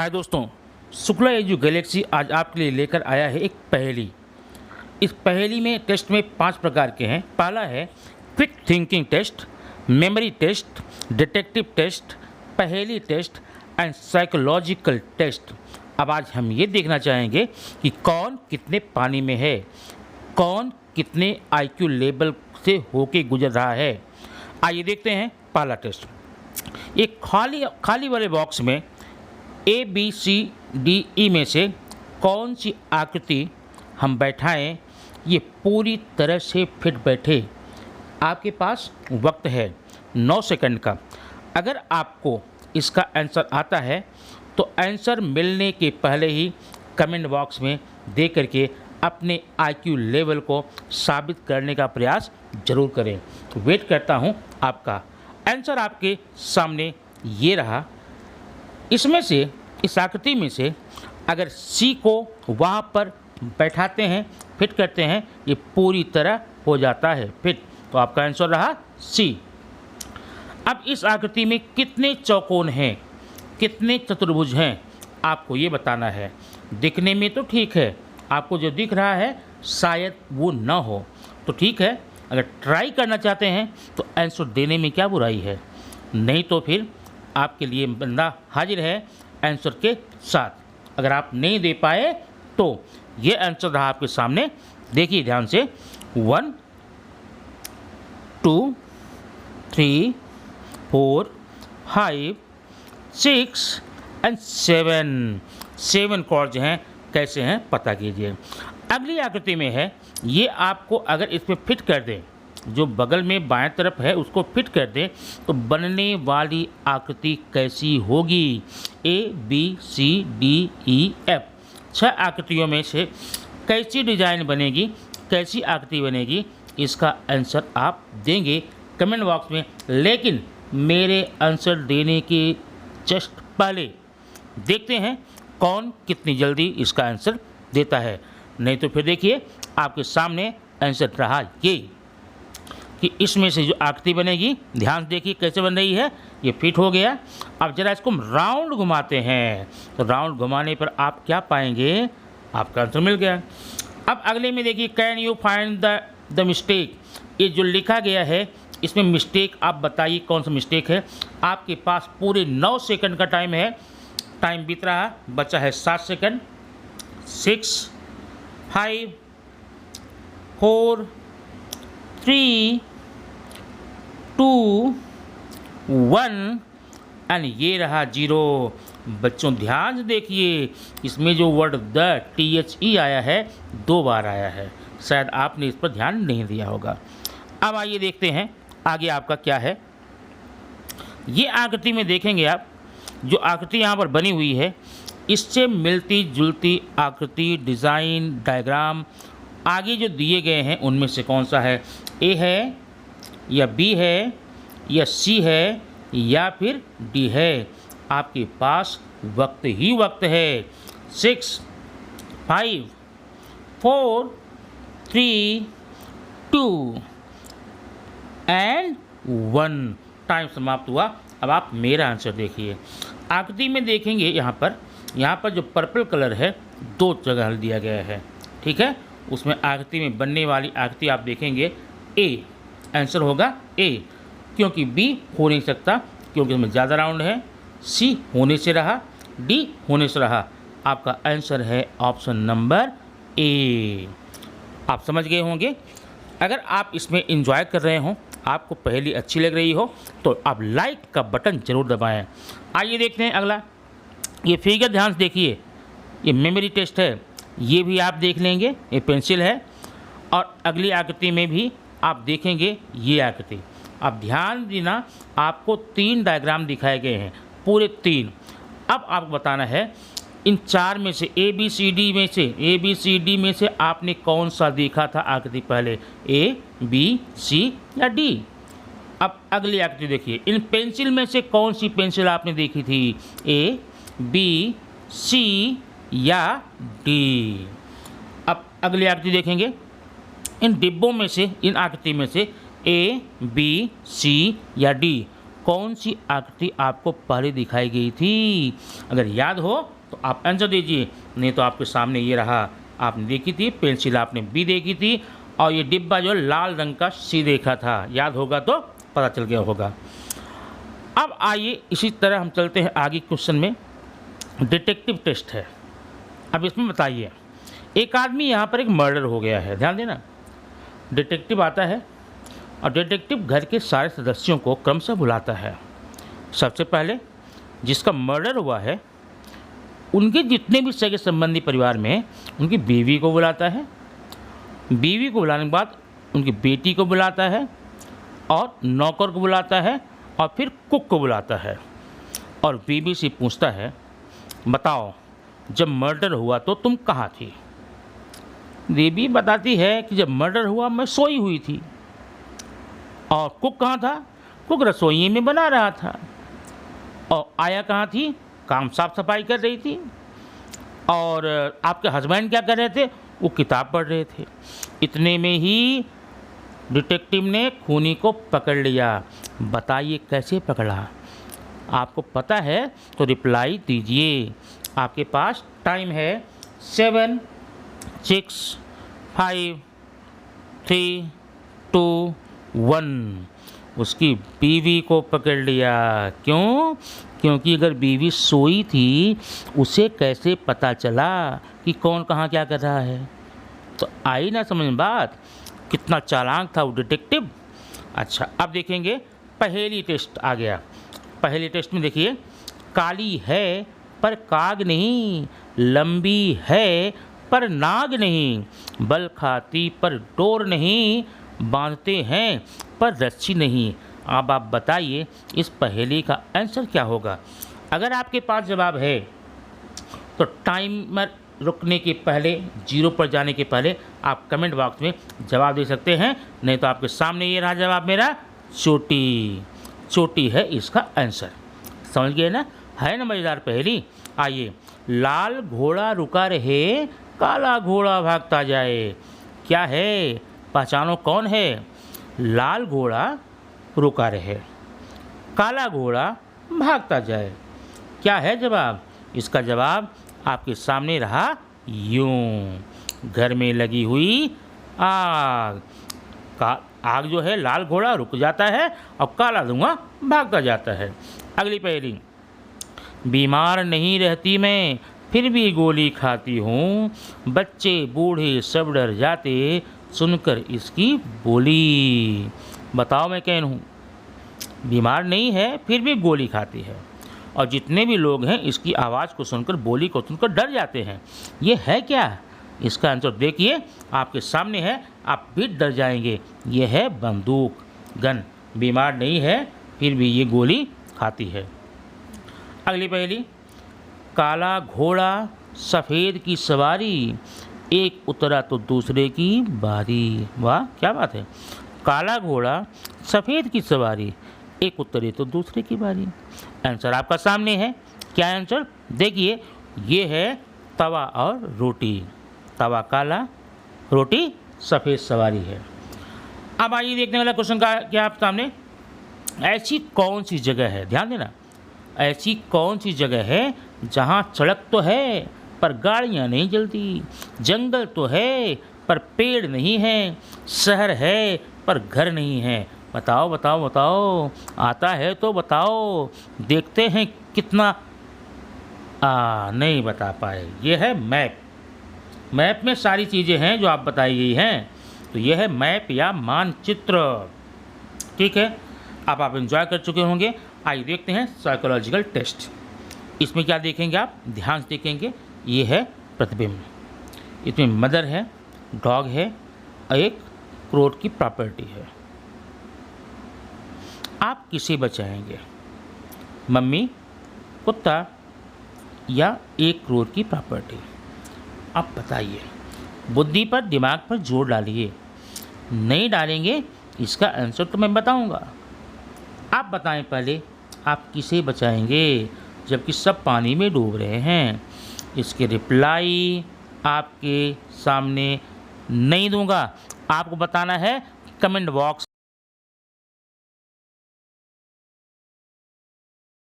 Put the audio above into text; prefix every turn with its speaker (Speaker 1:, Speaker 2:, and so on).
Speaker 1: हाय दोस्तों, Shukla edu Galaxy आज आपके लिए लेकर आया है एक पहेली। इस पहेली में टेस्ट में 5 प्रकार के हैं। पहला है quick thinking test, memory test, detective test, पहेली टेस्ट एंड साइकोलॉजिकल टेस्ट। अब आज हम ये देखना चाहेंगे कि कौन कितने पानी में है, कौन कितने आईक्यू लेवल से होके गुजर रहा है। आइए देखते हैं पहला टेस्ट। एक खाली वाले बॉक्स में ABCDE में से कौन सी आकृति हम बैठाएं ये पूरी तरह से फिट बैठे। आपके पास वक्त है 9 सेकंड का। अगर आपको इसका आंसर आता है तो आंसर मिलने के पहले ही कमेंट बॉक्स में दे करके अपने IQ लेवल को साबित करने का प्रयास जरूर करें। वेट करता हूँ आपका। आंसर आपके सामने ये रहा। इसमें से इस आकृति में से अगर C को वहाँ पर बैठाते हैं, फिट करते हैं, ये पूरी तरह हो जाता है फिट। तो आपका आंसर रहा C। अब इस आकृति में कितने चौकोन हैं, कितने चतुर्भुज हैं, आपको ये बताना है। दिखने में तो ठीक है, आपको जो दिख रहा है शायद वो ना हो तो ठीक है। अगर ट्राई करना चाहते हैं तो आंसर देने में क्या बुराई है, नहीं तो फिर आपके लिए बंदा हाजिर है आंसर के साथ। अगर आप नहीं दे पाए तो ये आंसर रहा आपके सामने। देखिए ध्यान से 1 2 3 4 5 6 एंड 7 कॉर्ड्स हैं। कैसे हैं पता कीजिए। अगली आकृति में है, ये आपको अगर इसमें फिट कर दें, जो बगल में बाएं तरफ है उसको फिट कर दें तो बनने वाली आकृति कैसी होगी। ABCDEF 6 आकृतियों में से कैसी डिजाइन बनेगी, कैसी आकृति बनेगी, इसका आंसर आप देंगे कमेंट बॉक्स में। लेकिन मेरे आंसर देने के जस्ट पहले देखते हैं कौन कितनी जल्दी इसका आंसर देता है। नहीं तो फिर देखिए आपके सामने आंसर रहा ये कि इसमें से जो आकृति बनेगी, ध्यान से देखिए कैसे बन रही है। ये फिट हो गया। अब जरा इसको हम राउंड घुमाते हैं तो राउंड घुमाने पर आप क्या पाएंगे, आपका आंसर मिल गया। अब अगले में देखिए can you find the mistake. ये जो लिखा गया है इसमें मिस्टेक आप बताइए कौन सा मिस्टेक है। आपके पास पूरे 9 सेकंड का टाइम है। टाइम बीत रहा, बचा है 7 सेकंड। 6 5 4 3 2 1 एंड ये रहा 0। बच्चों ध्यान से देखिए, इसमें जो वर्ड द THE आया है 2 बार आया है। शायद आपने इस पर ध्यान नहीं दिया होगा। अब आइए देखते हैं आगे आपका क्या है। ये आकृति में देखेंगे आप, जो आकृति यहाँ पर बनी हुई है इससे मिलती जुलती आकृति, डिज़ाइन, डायग्राम आगे जो दिए गए हैं उनमें से कौन सा है। A है या B है या C है या फिर D है। आपके पास वक्त ही वक्त है। 6 5 4 3 2 एंड 1। टाइम समाप्त हुआ। अब आप मेरा आंसर देखिए। आकृति में देखेंगे यहाँ पर जो पर्पल कलर है 2 जगह दिया गया है, ठीक है। उसमें आकृति में बनने वाली आकृति आप देखेंगे A, आंसर होगा A, क्योंकि B हो नहीं सकता क्योंकि उसमें ज़्यादा राउंड है। C होने से रहा, D होने से रहा। आपका आंसर है ऑप्शन नंबर A। आप समझ गए होंगे। अगर आप इसमें एंजॉय कर रहे हो, आपको पहेली अच्छी लग रही हो तो आप लाइक का बटन ज़रूर दबाएं। आइए देखते हैं अगला। ये फिगर ध्यान से देखिए, ये मेमोरी टेस्ट है, ये भी आप देख लेंगे, ये पेंसिल है। और अगली आकृति में भी आप देखेंगे ये आकृति। आप ध्यान देना, आपको 3 डायग्राम दिखाए गए हैं, पूरे 3। अब आपको बताना है इन 4 में से ABCD में से आपने कौन सा देखा था आकृति पहले, A, B, C या D। अब अगली आकृति देखिए, इन पेंसिल में से कौन सी पेंसिल आपने देखी थी, A, B, C या D। अब अगली आकृति देखेंगे, इन डिब्बों में से, इन आकृति में से A, B, C या D कौन सी आकृति आपको पहले दिखाई गई थी? अगर याद हो तो आप आंसर दीजिए, नहीं तो आपके सामने ये रहा, आपने देखी थी, पेंसिल आपने बी देखी थी और ये डिब्बा जो लाल रंग का सी देखा था। याद होगा तो पता चल गया होगा। अब आइए इसी तरह हम चलते हैं आगे क्वेश्चन में। डिटेक्टिव टेस्ट है। अब इसमें बताइए, एक आदमी यहाँ पर एक मर्डर हो गया है, ध्यान देना। डिटेक्टिव आता है और डिटेक्टिव घर के सारे सदस्यों को क्रमशः बुलाता है। सबसे पहले जिसका मर्डर हुआ है उनके जितने भी सगे संबंधी परिवार में, उनकी बीवी को बुलाता है। बीवी को बुलाने के बाद उनकी बेटी को बुलाता है और नौकर को बुलाता है और फिर कुक को बुलाता है और बीवी से पूछता है, बताओ जब मर्डर हुआ तो तुम कहाँ थी? बीवी बताती है कि जब मर्डर हुआ मैं सोई हुई थी। और कुक कहाँ था? कुक रसोई में बना रहा था। और आया कहाँ थी? काम साफ सफाई कर रही थी। और आपके हस्बैंड क्या कर रहे थे? वो किताब पढ़ रहे थे। इतने में ही डिटेक्टिव ने खूनी को पकड़ लिया। बताइए कैसे पकड़ा? आपको पता है तो रिप्लाई दीजिए। आपके पास टाइम है 7, 6, 5, 3, 2, 1। उसकी बीवी को पकड़ लिया। क्यों? क्योंकि अगर बीवी सोई थी उसे कैसे पता चला कि कौन कहाँ क्या कर रहा है? तो आई ना समझ में बात? कितना चालाक था वो डिटेक्टिव। अच्छा, अब देखेंगे पहेली टेस्ट आ गया। पहेली टेस्ट में देखिए, काली है पर काग नहीं, लंबी है पर नाग नहीं, बल खाती पर डोर नहीं, बांधते हैं पर रस्सी नहीं। अब आप बताइए इस पहेली का आंसर क्या होगा? अगर आपके पास जवाब है तो टाइमर रुकने के पहले, 0 पर जाने के पहले आप कमेंट बॉक्स में जवाब दे सकते हैं। नहीं तो आपके सामने ये रहा जवाब मेरा, चोटी। चोटी है इसका आंसर। समझ गए ना? है ना मज़ेदार पहेली? आइए, लाल घोड़ा रुका रहे, काला घोड़ा भागता जाए। क्या है? पहचानो कौन है? लाल घोड़ा रुका रहे, काला घोड़ा भागता जाए। क्या है जवाब? इसका जवाब आपके सामने रहा, यूं। घर में लगी हुई आग। आग जो है, लाल घोड़ा रुक जाता है और काला धुआं भागता जाता है। अगली पहेली, बीमार नहीं रहती मैं फिर भी गोली खाती हूँ, बच्चे बूढ़े सब डर जाते सुनकर इसकी बोली। बताओ मैं कौन हूँ? बीमार नहीं है फिर भी गोली खाती है और जितने भी लोग हैं इसकी आवाज़ को सुनकर, बोली को सुनकर डर जाते हैं। ये है क्या? इसका आंसर देखिए, आपके सामने है, आप भी डर जाएंगे। ये है बंदूक, गन। बीमार नहीं है फिर भी ये गोली खाती है। अगली पहेली, काला घोड़ा सफ़ेद की सवारी, एक उतरा तो दूसरे की बारी। वाह, क्या बात है! काला घोड़ा सफ़ेद की सवारी, एक उतरे तो दूसरे की बारी। आंसर आपका सामने है। क्या आंसर? देखिए, ये है तवा और रोटी। तवा काला, रोटी सफ़ेद सवारी है। अब आइए देखने वाला क्वेश्चन का क्या आप सामने, ऐसी कौन सी जगह है, ध्यान देना, ऐसी कौन सी जगह है जहाँ सड़क तो है पर गाड़ियाँ नहीं चलती, जंगल तो है पर पेड़ नहीं है, शहर है पर घर नहीं है। बताओ बताओ बताओ, आता है तो बताओ, देखते हैं कितना नहीं बता पाए। ये है मैप। मैप में सारी चीज़ें हैं जो आप बताई गई हैं, तो यह है मैप या मानचित्र। ठीक है, अब आप एंजॉय कर चुके होंगे। आइए देखते हैं साइकोलॉजिकल टेस्ट। इसमें क्या देखेंगे आप? ध्यान से देखेंगे। ये है प्रतिबिंब। इसमें मदर है, डॉग है और एक करोड़ की प्रॉपर्टी है। आप किसे बचाएंगे? मम्मी, कुत्ता या 1 करोड़ की प्रॉपर्टी? आप बताइए। बुद्धि पर, दिमाग पर जोर डालिए। नहीं डालेंगे इसका आंसर तो मैं बताऊंगा। आप बताएं पहले, आप किसे बचाएंगे जबकि सब पानी में डूब रहे हैं? इसके रिप्लाई आपके सामने नहीं दूंगा, आपको बताना है कमेंट बॉक्स